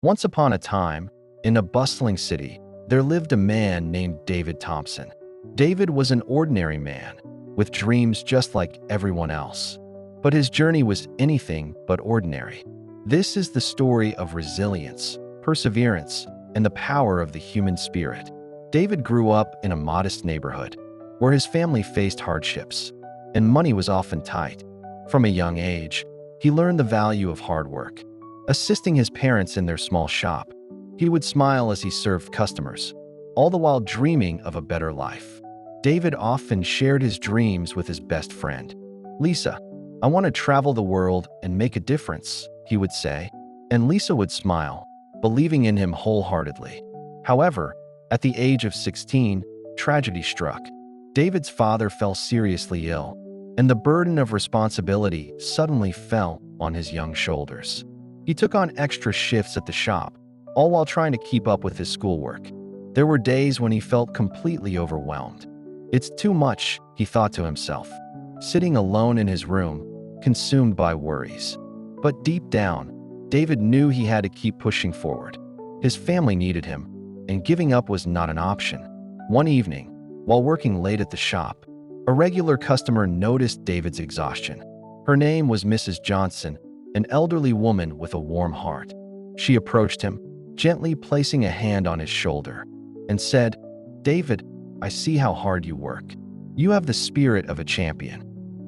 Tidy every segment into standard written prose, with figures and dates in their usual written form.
Once upon a time, in a bustling city, there lived a man named David Thompson. David was an ordinary man, with dreams just like everyone else. But his journey was anything but ordinary. This is the story of resilience, perseverance, and the power of the human spirit. David grew up in a modest neighborhood, where his family faced hardships, and money was often tight. From a young age, he learned the value of hard work. Assisting his parents in their small shop, he would smile as he served customers, all the while dreaming of a better life. David often shared his dreams with his best friend. "Lisa, I want to travel the world and make a difference," he would say, and Lisa would smile, believing in him wholeheartedly. However, at the age of 16, tragedy struck. David's father fell seriously ill, and the burden of responsibility suddenly fell on his young shoulders. He took on extra shifts at the shop, all while trying to keep up with his schoolwork. There were days when he felt completely overwhelmed. "It's too much," he thought to himself, sitting alone in his room, consumed by worries. But deep down, David knew he had to keep pushing forward. His family needed him, and giving up was not an option. One evening, while working late at the shop, a regular customer noticed David's exhaustion. Her name was Mrs. Johnson, an elderly woman with a warm heart. She approached him, gently placing a hand on his shoulder, and said, "David, I see how hard you work. You have the spirit of a champion."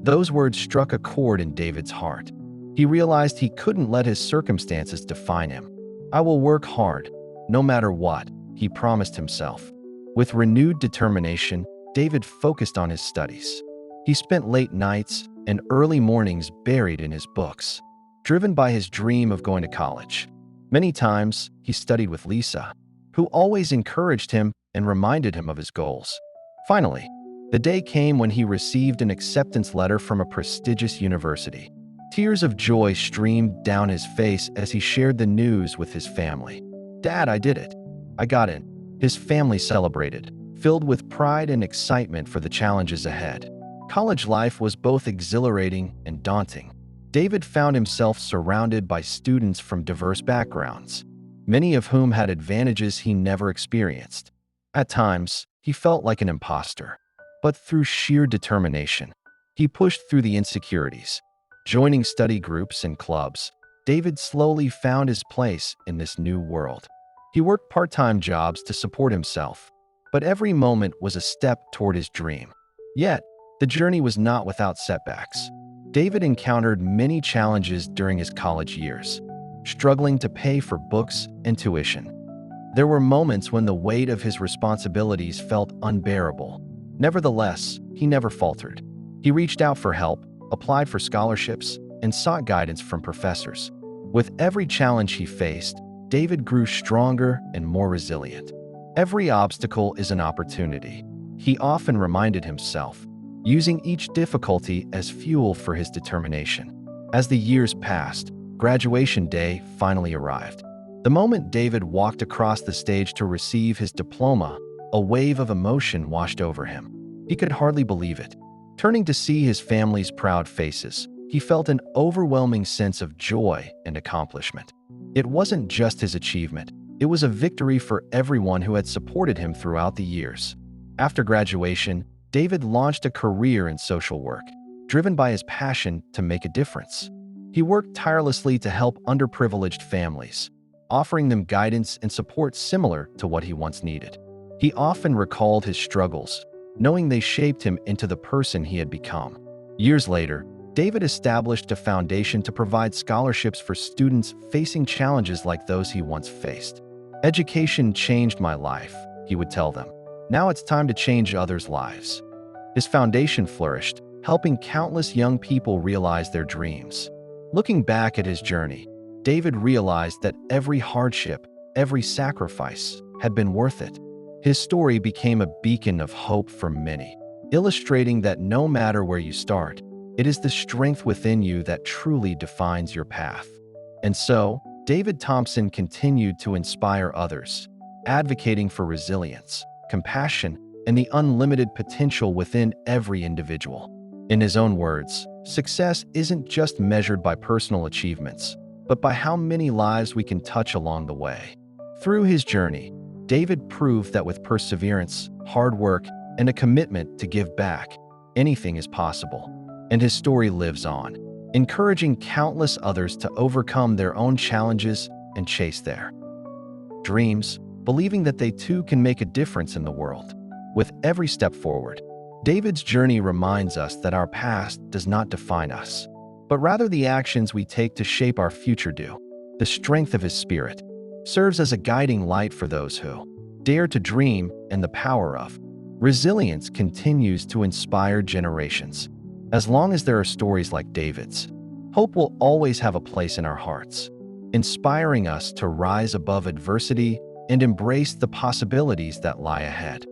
Those words struck a chord in David's heart. He realized he couldn't let his circumstances define him. "I will work hard, no matter what," he promised himself. With renewed determination, David focused on his studies. He spent late nights and early mornings buried in his books, driven by his dream of going to college. Many times, he studied with Lisa, who always encouraged him and reminded him of his goals. Finally, the day came when he received an acceptance letter from a prestigious university. Tears of joy streamed down his face as he shared the news with his family. "Dad, I did it. I got in." His family celebrated, filled with pride and excitement for the challenges ahead. College life was both exhilarating and daunting. David found himself surrounded by students from diverse backgrounds, many of whom had advantages he never experienced. At times, he felt like an imposter, but through sheer determination, he pushed through the insecurities. Joining study groups and clubs, David slowly found his place in this new world. He worked part-time jobs to support himself, but every moment was a step toward his dream. Yet, the journey was not without setbacks. David encountered many challenges during his college years, struggling to pay for books and tuition. There were moments when the weight of his responsibilities felt unbearable. Nevertheless, he never faltered. He reached out for help, applied for scholarships, and sought guidance from professors. With every challenge he faced, David grew stronger and more resilient. "Every obstacle is an opportunity," he often reminded himself, using each difficulty as fuel for his determination. As the years passed, graduation day finally arrived. The moment David walked across the stage to receive his diploma, a wave of emotion washed over him. He could hardly believe it. Turning to see his family's proud faces, he felt an overwhelming sense of joy and accomplishment. It wasn't just his achievement, it was a victory for everyone who had supported him throughout the years. After graduation, David launched a career in social work, driven by his passion to make a difference. He worked tirelessly to help underprivileged families, offering them guidance and support similar to what he once needed. He often recalled his struggles, knowing they shaped him into the person he had become. Years later, David established a foundation to provide scholarships for students facing challenges like those he once faced. "Education changed my life," he would tell them. "Now it's time to change others' lives." His foundation flourished, helping countless young people realize their dreams. Looking back at his journey, David realized that every hardship, every sacrifice had been worth it. His story became a beacon of hope for many, illustrating that no matter where you start, it is the strength within you that truly defines your path. And so, David Thompson continued to inspire others, advocating for resilience, compassion, and the unlimited potential within every individual. In his own words, success isn't just measured by personal achievements, but by how many lives we can touch along the way. Through his journey, David proved that with perseverance, hard work, and a commitment to give back, anything is possible. And his story lives on, encouraging countless others to overcome their own challenges and chase their dreams, believing that they too can make a difference in the world. With every step forward, David's journey reminds us that our past does not define us, but rather the actions we take to shape our future do. The strength of his spirit serves as a guiding light for those who dare to dream, and the power of resilience continues to inspire generations. As long as there are stories like David's, hope will always have a place in our hearts, inspiring us to rise above adversity and embrace the possibilities that lie ahead.